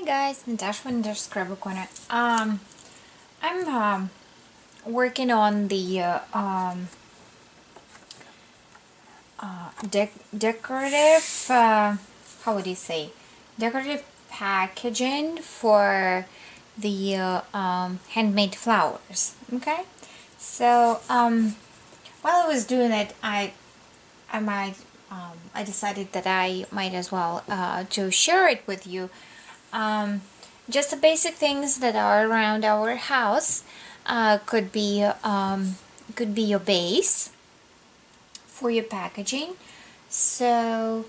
Hi guys, Natasha from Natasha'Scrapbookorner. I'm working on the decorative, how would you say, decorative packaging for the handmade flowers. Okay, so while I was doing it, I decided that I might as well to share it with you. Just the basic things that are around our house. Could be your base for your packaging. So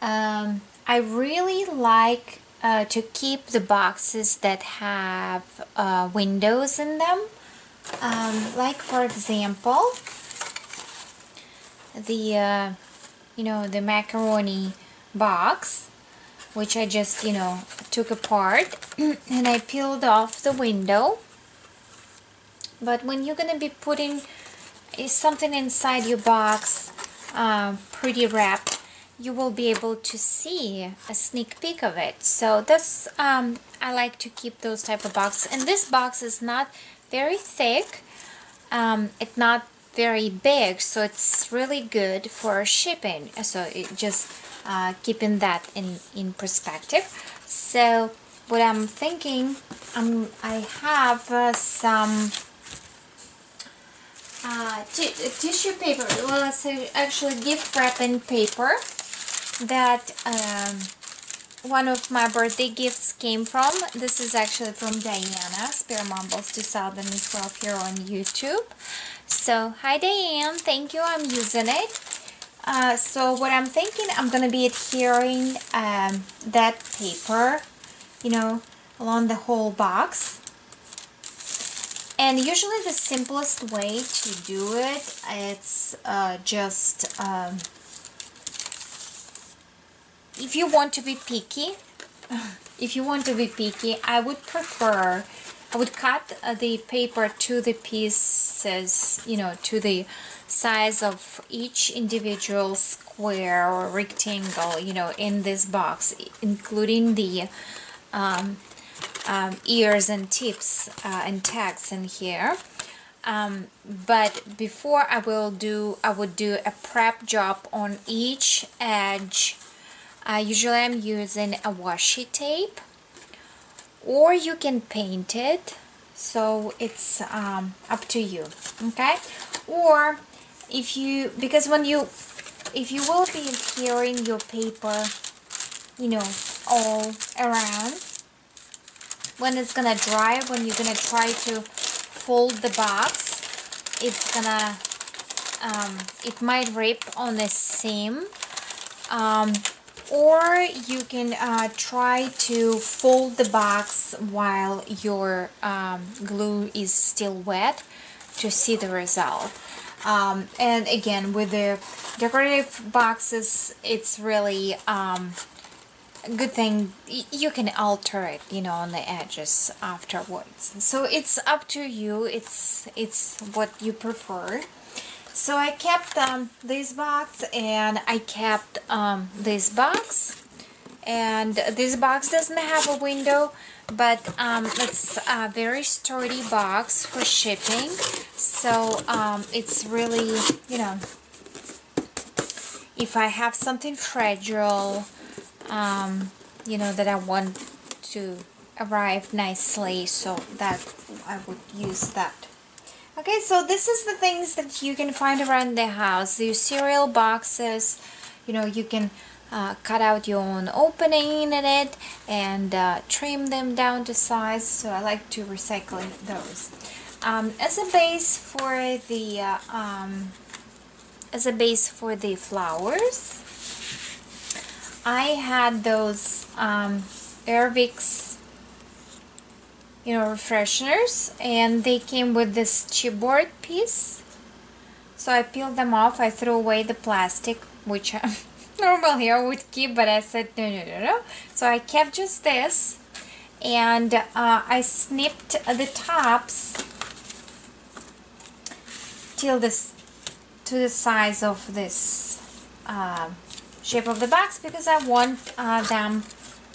I really like to keep the boxes that have windows in them. Like for example, the the macaroni box, which I just took apart and I peeled off the window. But when you're gonna be putting something inside your box, pretty wrapped, you will be able to see a sneak peek of it. So that's I like to keep those type of boxes. And this box is not very thick, it's not very big, so it's really good for shipping. So it just keeping that in perspective. So what I'm thinking, I have some tissue paper. Well, it's actually gift wrapping paper that one of my birthday gifts came from. This is actually from Diana, Spare Mumbles 2012 here on YouTube. So hi Diane, thank you, I'm using it. So what I'm thinking, I'm going to be adhering that paper, along the whole box. And usually the simplest way to do it, it's just, if you want to be picky, I would cut the paper to the pieces, to the size of each individual square or rectangle, in this box, including the ears and tips and tags in here. But before I would do a prep job on each edge. Usually I'm using a washi tape, or you can paint it, so it's up to you. Okay, or if you will be adhering your paper all around, when it's gonna dry, when you're gonna try to fold the box, it's gonna it might rip on the seam. Or you can try to fold the box while your glue is still wet to see the result. And again, with the decorative boxes, it's really a good thing. You can alter it, on the edges afterwards. So it's up to you. It's what you prefer. So I kept this box, and I kept this box, and this box doesn't have a window, but it's a very sturdy box for shipping. So it's really, if I have something fragile, that I want to arrive nicely, so that I would use that. Okay, so this is the things that you can find around the house. Your cereal boxes, you can cut out your own opening in it and trim them down to size. So I like to recycle those. As a base for the flowers, I had those Airwick's refresheners, and they came with this chipboard piece. So I peeled them off. I threw away the plastic, which normally I would keep, but I said no. So I kept just this, and I snipped the tops to the size of this shape of the box, because I want them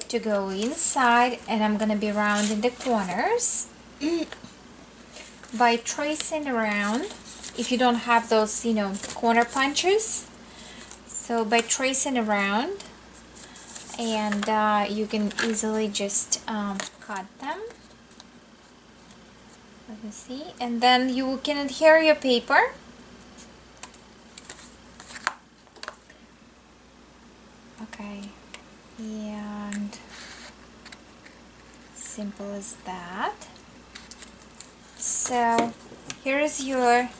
to go inside, and I'm gonna be rounding the corners by tracing around. If you don't have those, you know, corner punches, so by tracing around, and you can easily just cut them. Let me see, and then you can adhere your paper. Okay, and simple as that. So here is your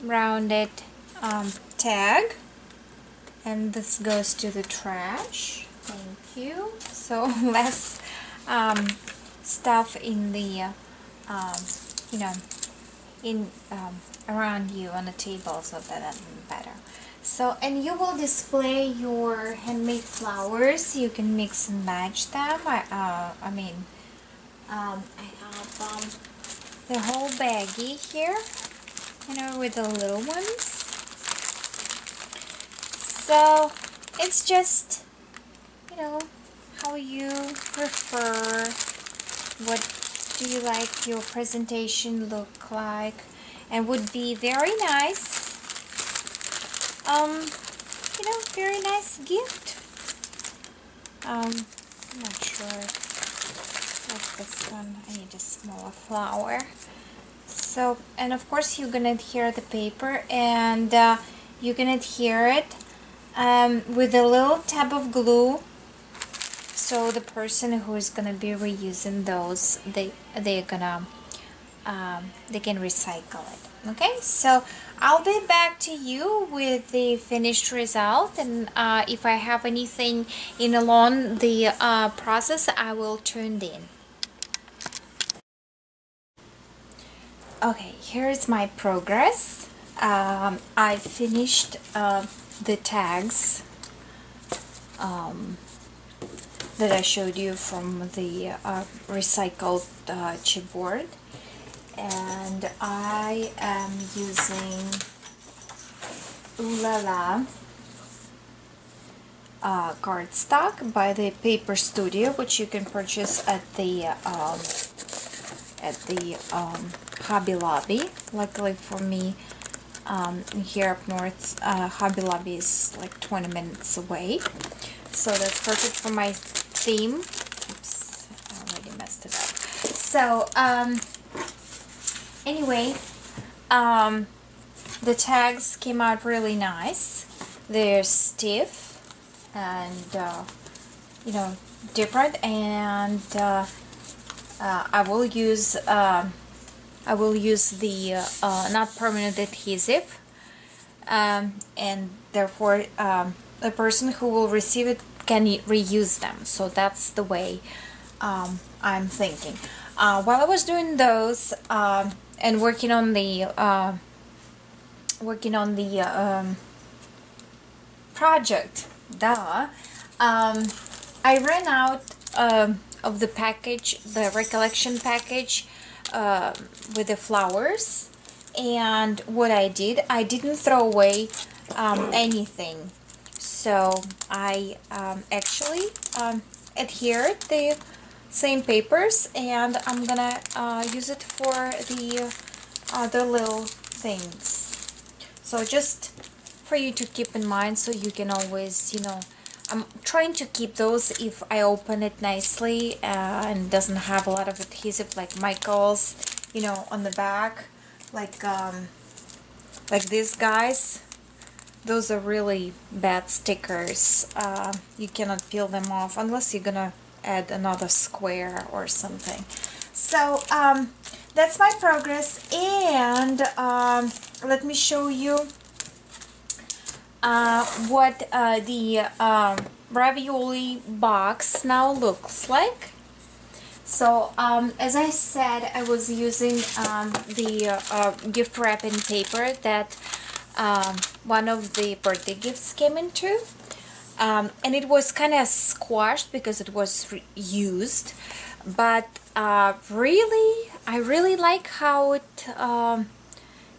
rounded tag, and this goes to the trash. Thank you. So less stuff in the you know, in around you on the table, so that's better. So, and you will display your handmade flowers. You can mix and match them. I have the whole baggie here, you know, with the little ones. So it's just, you know, how you prefer. What do you like your presentation look like? And would be very nice, you know, very nice gift. I'm not sure. Like this one, I need a smaller flower. So, and of course you're gonna adhere the paper, and you can adhere it with a little tab of glue, so the person who is gonna be reusing those, they can recycle it. Okay, so I'll be back to you with the finished result, and if I have anything in along the process, I will turn it in. Okay, here's my progress. I finished the tags that I showed you from the recycled chipboard, and I am using Ooh La La cardstock by the Paper Studio, which you can purchase at the Hobby Lobby. Luckily for me, here up north, Hobby Lobby is like 20 minutes away, so that's perfect for my theme. Oops, I already messed it up. So anyway, the tags came out really nice. They're stiff and you know, different, and I will use the not permanent adhesive, and therefore the person who will receive it can reuse them. So that's the way I'm thinking. While I was doing those and working on the project, I ran out of the package, the recollection package with the flowers, and what I did, I didn't throw away anything. So I actually adhered the same papers, and I'm gonna use it for the other little things. So just for you to keep in mind, so you can always, you know, I'm trying to keep those if I open it nicely and doesn't have a lot of adhesive, like Michael's, you know, on the back, like these guys. Those are really bad stickers. You cannot peel them off unless you're gonna add another square or something. So that's my progress, and let me show you what the ravioli box now looks like. So as I said, I was using the gift wrapping paper that one of the birthday gifts came into, and it was kind of squashed because it was used, but really, I really like how it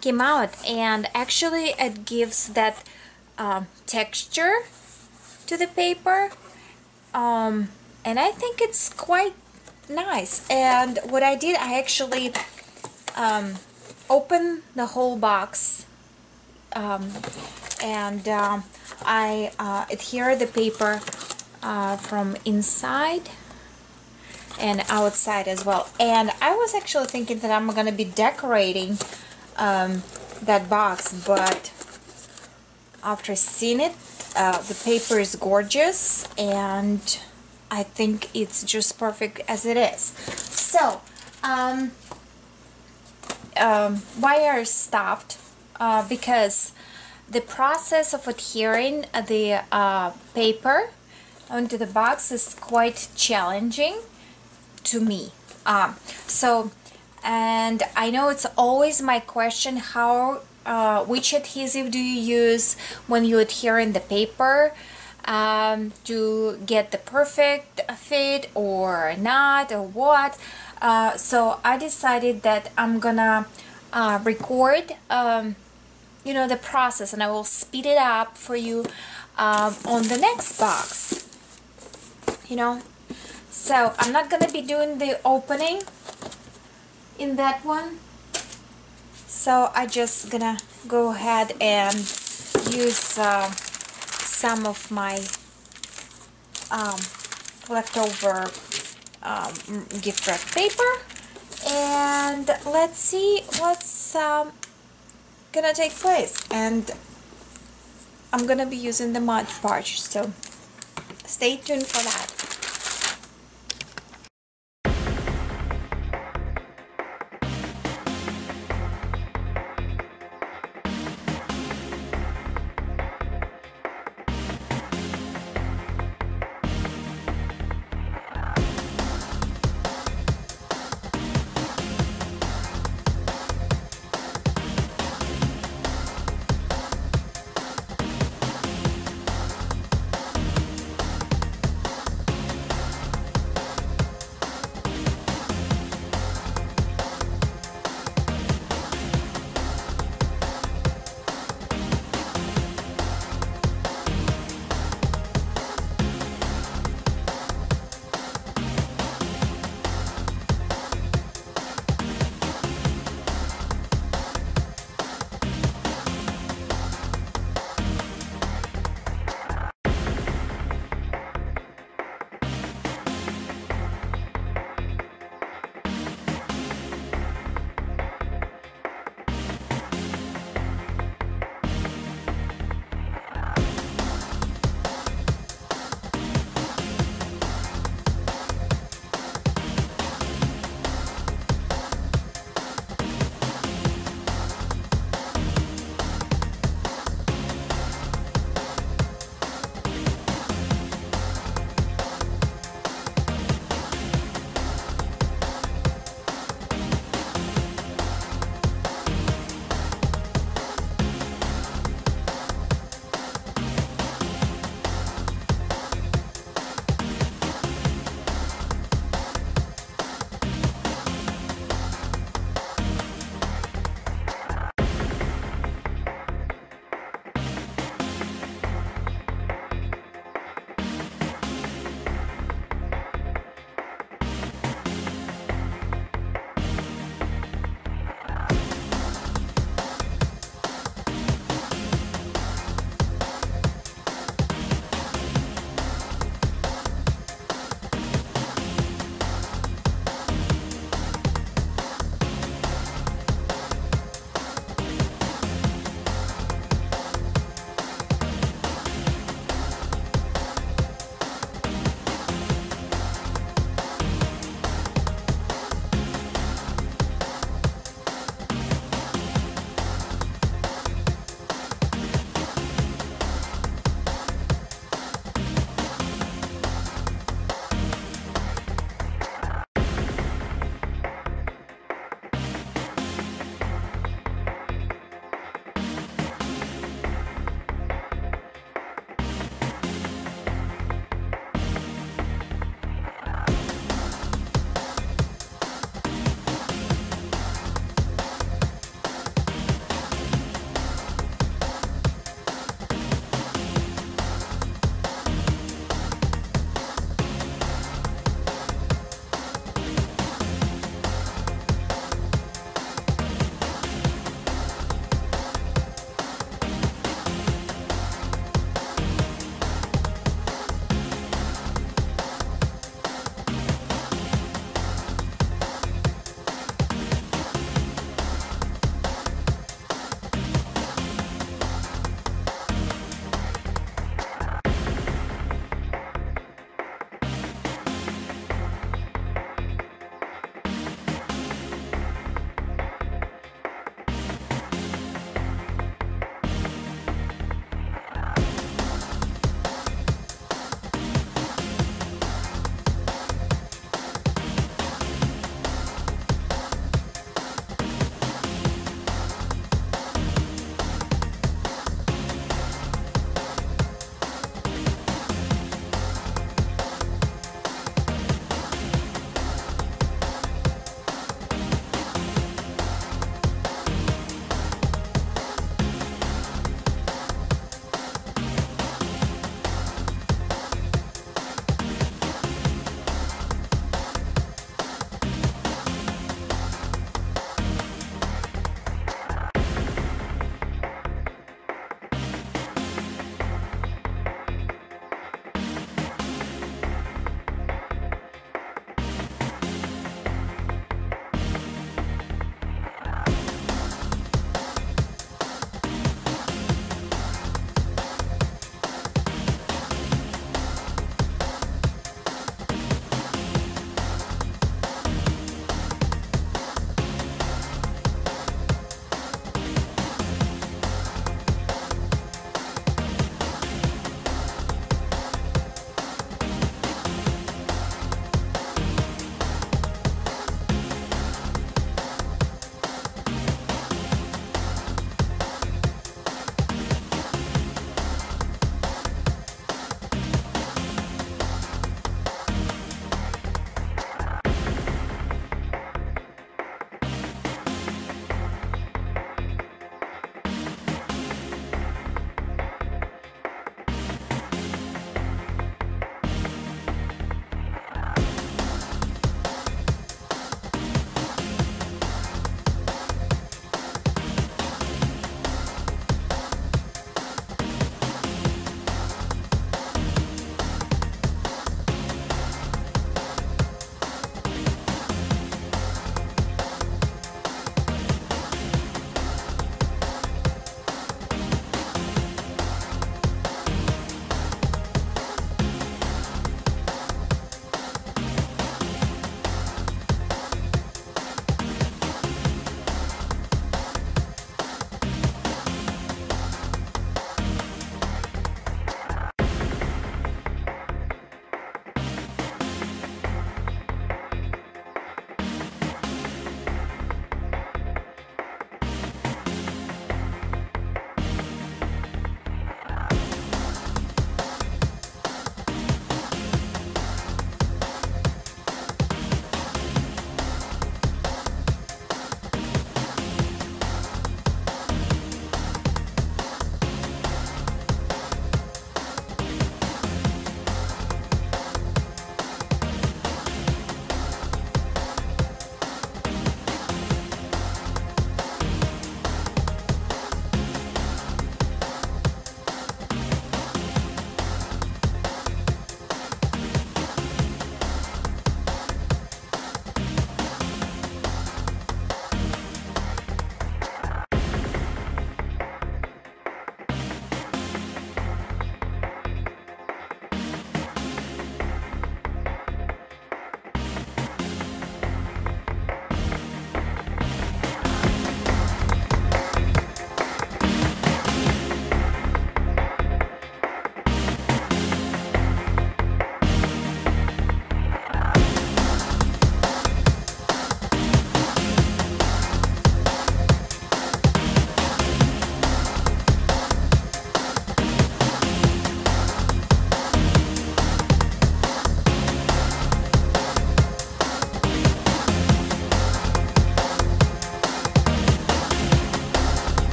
came out, and actually it gives that texture to the paper. and I think it's quite nice. And what I did, I actually opened the whole box, and I adhere the paper from inside and outside as well. And I was actually thinking that I'm gonna be decorating that box, but after seeing it, the paper is gorgeous, and I think it's just perfect as it is. So why I stopped, because the process of adhering the paper onto the box is quite challenging to me. And I know it's always my question, how which adhesive do you use when you adhere in the paper to get the perfect fit or not, or what. So I decided that I'm gonna record you know, the process, and I will speed it up for you on the next box, you know. So I'm not gonna be doing the opening in that one, so I just gonna go ahead and use some of my leftover gift wrap paper, and let's see what's gonna take place. And I'm gonna be using the Mod Podge, so stay tuned for that.